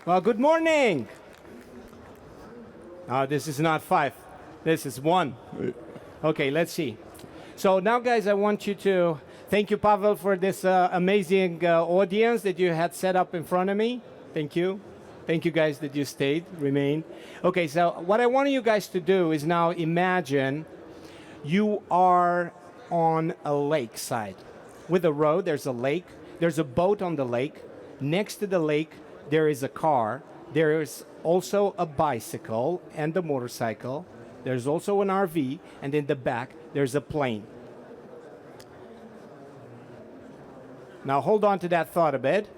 Well, good morning. This is not 5. This is 1. Okay, let's see. So now, guys, I want you to thank you, Pavel, for this amazing audience that you had set up in front of me. Thank you. Thank you, guys, that you stayed, remained. Okay, so what I want you guys to do is now imagine you are on a lakeside. With a road, there's a lake. There's a boat on the lake. Next to the lake, there is a car. There is also a bicycle and a motorcycle. There's also an RV. And in the back, there's a plane. Now, hold on to that thought a bit.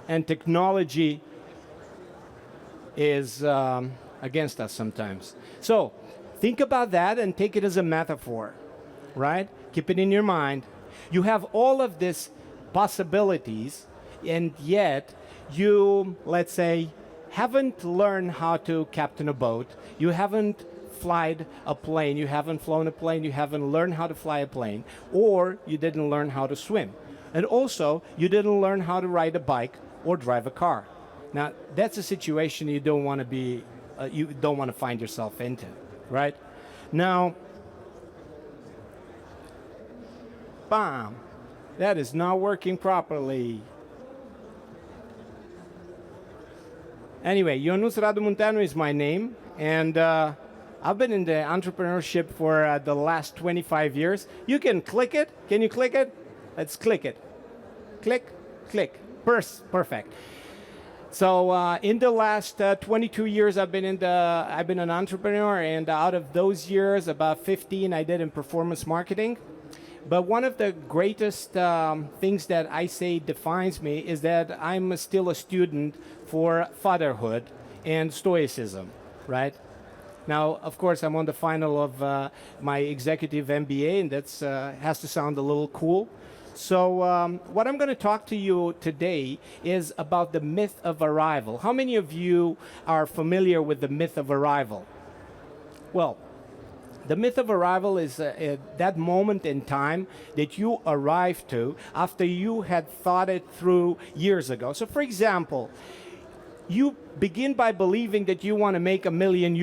And technology is against us sometimes. So think about that and take it as a metaphor, right? Keep it in your mind. You have all of these possibilities, and yet you, let's say, haven't learned how to captain a boat. You haven't flown a plane. You haven't learned how to fly a plane, or you didn't learn how to swim. And also, you didn't learn how to ride a bike or drive a car. Now, that's a situation you don't want to be, you don't want to find yourself into, right? Now, bam, that is not working properly. Anyway, Ionut Radu Munteanu is my name, and I've been in the entrepreneurship for the last 25 years. You can click it. Can you click it? Let's click it. Click, click. Perfect. So in the last 22 years, I've been an entrepreneur, and out of those years, about 15 I did in performance marketing. But one of the greatest things that I say defines me is that I'm still a student for fatherhood and stoicism, right? Now, of course, I'm on the final of my executive MBA, and that's has to sound a little cool. So what I'm going to talk to you today is about the myth of arrival. How many of you are familiar with the myth of arrival? Well, the myth of arrival is that moment in time that you arrive to after you had thought it through years ago. So, for example, you begin by believing that you want to make €1 million.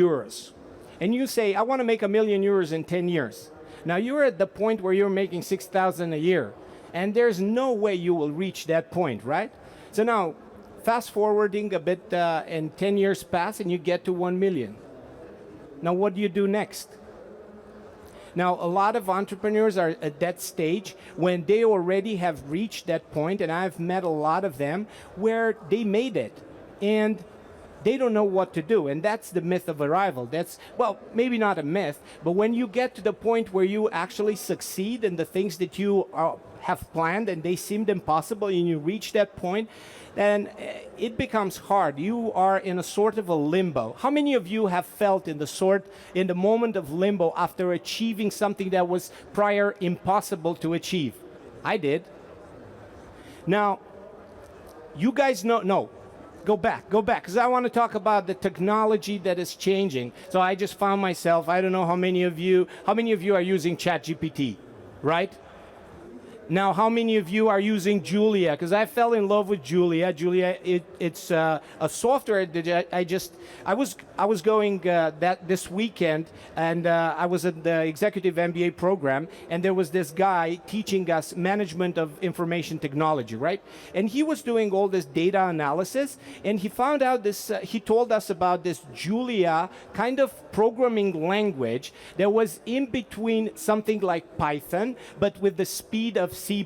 And you say, I want to make €1 million in 10 years. Now, you're at the point where you're making $6,000 a year. And there's no way you will reach that point, right? So now, fast forwarding a bit, and 10 years pass and you get to 1 million. Now, what do you do next? Now, a lot of entrepreneurs are at that stage when they already have reached that point, and I've met a lot of them where they made it and they don't know what to do. And that's the myth of arrival. That's, well, maybe not a myth, but when you get to the point where you actually succeed in the things that you have planned and they seemed impossible, and you reach that point, then it becomes hard. You are in a sort of a limbo. How many of you have felt in the moment of limbo after achieving something that was prior impossible to achieve? I did. Now, you guys know, no. Go back, because I want to talk about the technology that is changing. So I just found myself, I don't know how many of you are using ChatGPT, right? Now, how many of you are using Julia? Because I fell in love with Julia. Julia, it's a software that I was going this weekend, and I was at the executive MBA program, and there was this guy teaching us management of information technology, right? And he was doing all this data analysis, and he found out this. He told us about this Julia kind of programming language that was in between something like Python, but with the speed of C++.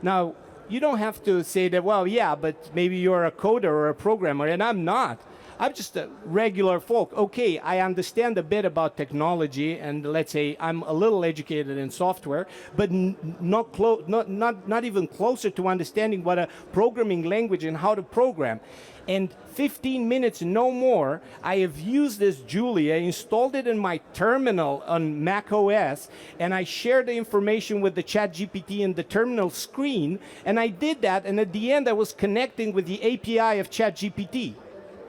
Now, you don't have to say that, well, yeah, but maybe you're a coder or a programmer, and I'm not. I'm just a regular folk. Okay, I understand a bit about technology, and let's say I'm a little educated in software, but not even closer to understanding what a programming language and how to program. And 15 minutes, no more, I have used this Julia, installed it in my terminal on Mac OS, and I shared the information with the ChatGPT in the terminal screen, and I did that, and at the end I was connecting with the API of ChatGPT.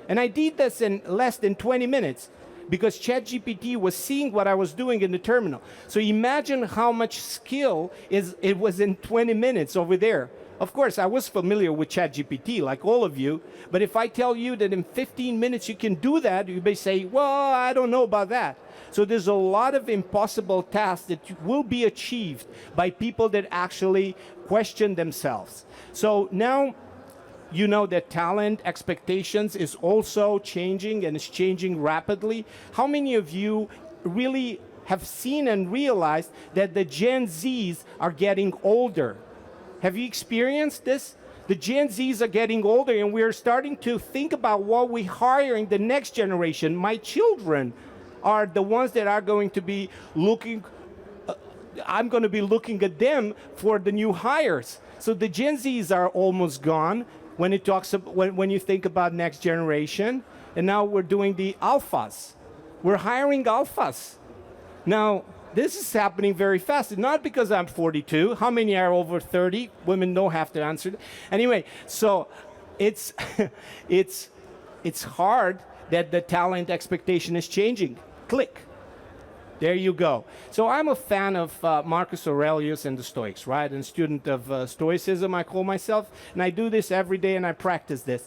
And I did this in less than 20 minutes because ChatGPT was seeing what I was doing in the terminal. So imagine how much skill it was in 20 minutes over there. Of course, I was familiar with ChatGPT, like all of you, but if I tell you that in 15 minutes you can do that, you may say, well, I don't know about that. So there's a lot of impossible tasks that will be achieved by people that actually question themselves. So now you know that talent expectations is also changing, and it's changing rapidly. How many of you really have seen and realized that the Gen Zs are getting older? Have you experienced this? The Gen Zs are getting older, and we're starting to think about what we're hiring the next generation. My children are the ones that are going to be looking, I'm going to be looking at them for the new hires. So the Gen Zs are almost gone when it talks about, when you think about next generation. And now we're doing the alphas. We're hiring alphas. Now, this is happening very fast, not because I'm 42. How many are over 30? Women don't have to answer. Anyway, so it's, it's hard that the talent expectation is changing. Click. There you go. So I'm a fan of Marcus Aurelius and the Stoics, right? And student of Stoicism, I call myself. And I do this every day, and I practice this.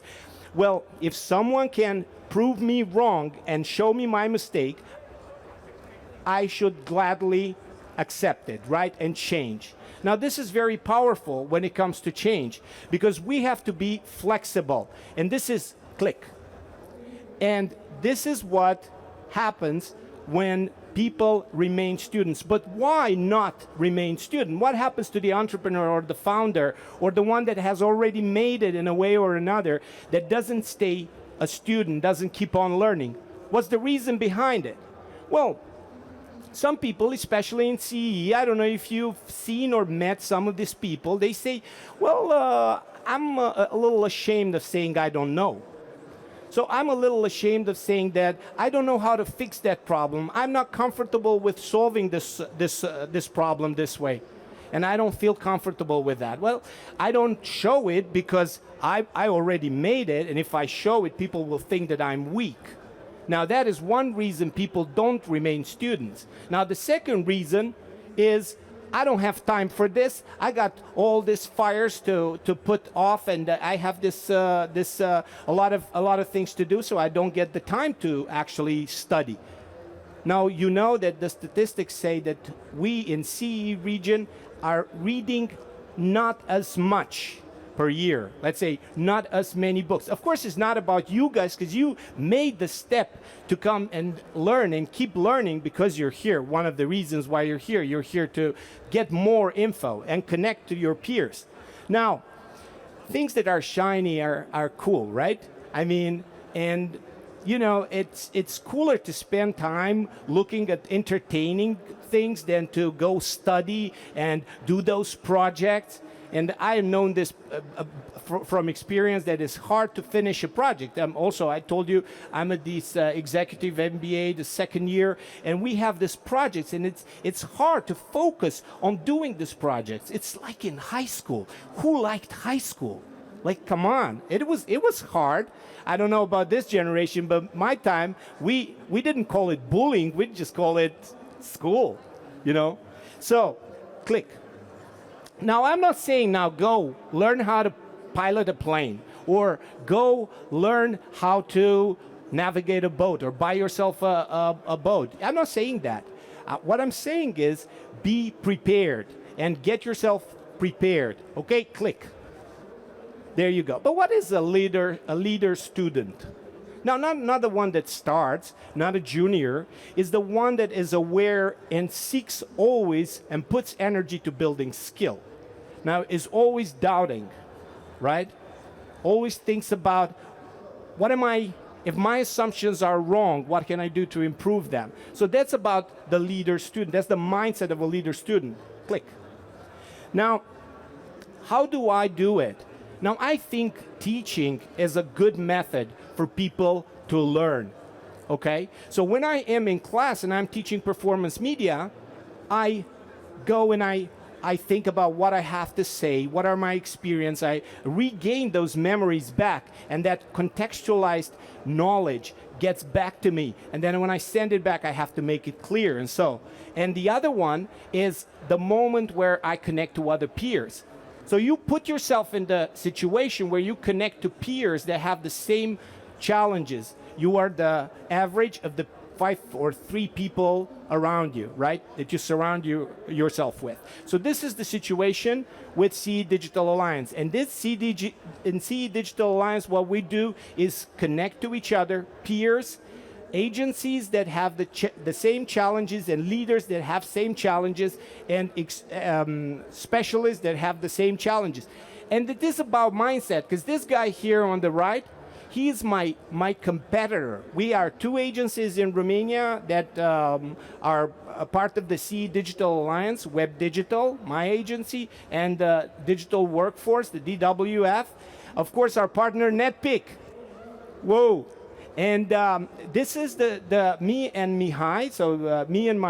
Well, if someone can prove me wrong and show me my mistake, I should gladly accept it, right? And change. Now, this is very powerful when it comes to change, because we have to be flexible. And this is click. And this is what happens when people remain students. But why not remain student? What happens to the entrepreneur or the founder or the one that has already made it in a way or another that doesn't stay a student, doesn't keep on learning? What's the reason behind it? Well, some people, especially in CEE, I don't know if you've seen or met some of these people, they say, well, I'm a little ashamed of saying I don't know. So I'm a little ashamed of saying that I don't know how to fix that problem. I'm not comfortable with solving this problem this way. And I don't feel comfortable with that. Well, I don't show it because I already made it, and if I show it, people will think that I'm weak. Now, that is one reason people don't remain students. Now, the second reason is I don't have time for this. I got all these fires to put off, and I have a lot of things to do, so I don't get the time to actually study. Now, you know that the statistics say that we in CE region are reading not as much per year. Let's say not as many books. Of course, it's not about you guys, because you made the step to come and learn and keep learning because you're here. One of the reasons why you're here to get more info and connect to your peers. Now, things that are shiny are cool, right? I mean, and you know, it's cooler to spend time looking at entertaining things than to go study and do those projects. And I have known this from experience that it's hard to finish a project. I told you, I'm at this executive MBA, the second year, and we have these projects, and it's hard to focus on doing these projects. It's like in high school. Who liked high school? Like, come on, it was hard. I don't know about this generation, but my time, we didn't call it bullying, we just call it school, you know? So, click. Now, I'm not saying now go learn how to pilot a plane, or go learn how to navigate a boat, or buy yourself a boat. I'm not saying that. What I'm saying is be prepared and get yourself prepared. Okay, click. There you go. But what is a leader student? Now, not the one that starts, not a junior, is the one that is aware and seeks always and puts energy to building skill. Now, is always doubting, right? Always thinks about, if my assumptions are wrong, what can I do to improve them? So that's about the leader student. That's the mindset of a leader student. Click. Now, how do I do it? Now, I think teaching is a good method for people to learn, okay? So when I am in class and I'm teaching performance media, I go and I think about what I have to say, what are my experience, I regain those memories back, and that contextualized knowledge gets back to me. And then when I send it back, I have to make it clear, and so. And the other one is the moment where I connect to other peers. So you put yourself in the situation where you connect to peers that have the same challenges. You are the average of the 5 or 3 people around you, right? That you surround yourself with. So this is the situation with CEE Digital Alliance. And this CEE Digital Alliance, what we do is connect to each other, peers, agencies that have the same challenges, and leaders that have same challenges, and specialists that have the same challenges. And it is about mindset, because this guy here on the right, he's my competitor. We are 2 agencies in Romania that are a part of the CEE Digital Alliance, Web Digital, my agency, and Digital Workforce, the DWF. Of course, our partner NetPeak. Whoa. And this is the me and Mihai, so me and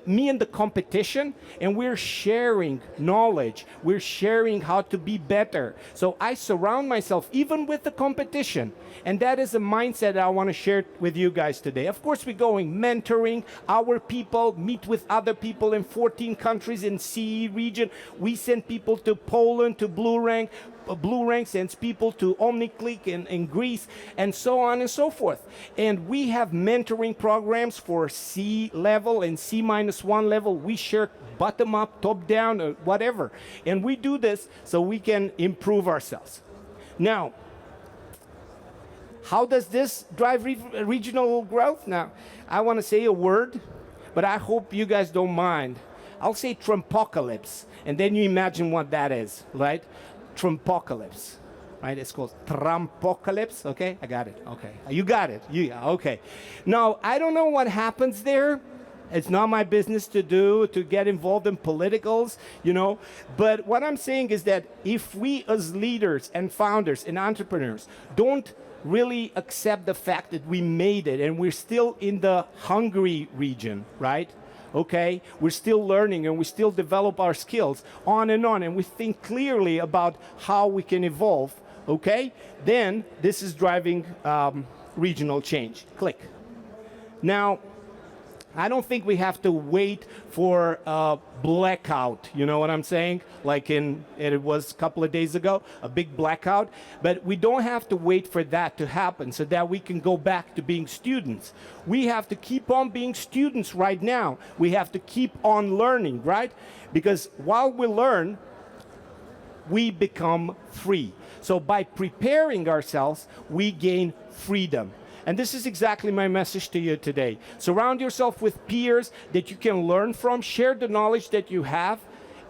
me and the competition, and we're sharing knowledge. We're sharing how to be better. So I surround myself even with the competition, and that is a mindset that I want to share with you guys today. Of course, we're going mentoring our people, meet with other people in 14 countries in CEE region. We send people to Poland, to Blue Rank sends people to OmniClick in Greece, and so on and so forth. And we have mentoring programs for C level and C-1 level. We share bottom up, top down, or whatever. And we do this so we can improve ourselves. Now, how does this drive regional growth? Now, I want to say a word, but I hope you guys don't mind. I'll say Trumpocalypse, and then you imagine what that is, right? Trumpocalypse, right? It's called Trumpocalypse, okay? I got it, okay. You got it, okay. Now, I don't know what happens there. It's not my business to get involved in politicals, you know. But what I'm saying is that if we as leaders and founders and entrepreneurs don't really accept the fact that we made it and we're still in the hungry region, right? Okay, we're still learning and we still develop our skills on, and we think clearly about how we can evolve, okay? Then this is driving regional change. Click. Now, I don't think we have to wait for a blackout, you know what I'm saying? Like it was a couple of days ago, a big blackout. But we don't have to wait for that to happen so that we can go back to being students. We have to keep on being students right now. We have to keep on learning, right? Because while we learn, we become free. So by preparing ourselves, we gain freedom. And this is exactly my message to you today. Surround yourself with peers that you can learn from, share the knowledge that you have,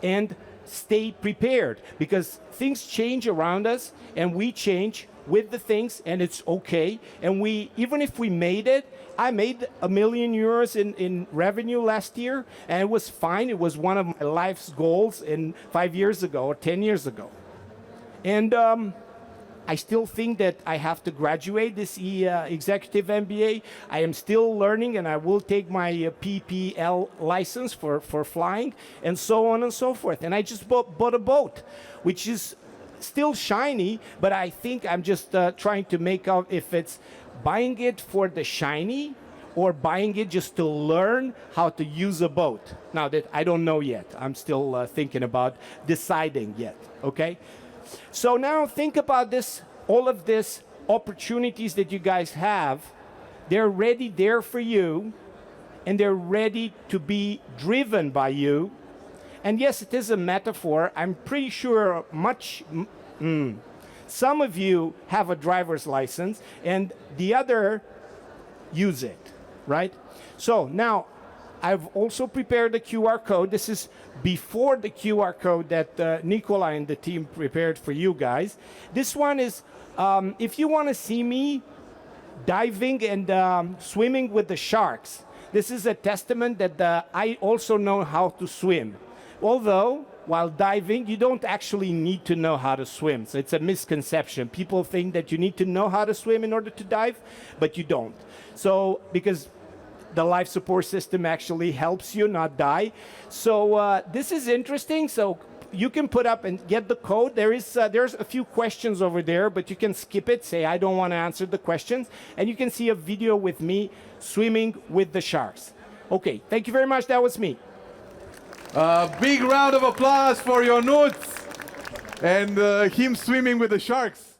and stay prepared. Because things change around us, and we change with the things, and it's okay. And even if we made it, I made €1 million in revenue last year, and it was fine. It was one of my life's goals 5 years ago or 10 years ago. And I still think that I have to graduate this executive MBA. I am still learning, and I will take my PPL license for flying, and so on and so forth. And I just bought a boat, which is still shiny, but I think I'm just trying to make out if it's buying it for the shiny or buying it just to learn how to use a boat. Now that I don't know yet. I'm still thinking about deciding yet, okay? So now think about this, all of these opportunities that you guys have, they're already there for you, and they're ready to be driven by you. And yes, it is a metaphor. I'm pretty sure some of you have a driver's license, and the other use it, right? So now, I've also prepared a QR code. This is before the QR code that Nicola and the team prepared for you guys. This one is, if you want to see me diving and swimming with the sharks, this is a testament that I also know how to swim. Although, while diving, you don't actually need to know how to swim. So it's a misconception. People think that you need to know how to swim in order to dive, but you don't. So, because the life support system actually helps you not die. So this is interesting. So you can put up and get the code. There's a few questions over there, but you can skip it. Say, I don't want to answer the questions. And you can see a video with me swimming with the sharks. Okay, thank you very much. That was me. Big round of applause for Ionut and him swimming with the sharks.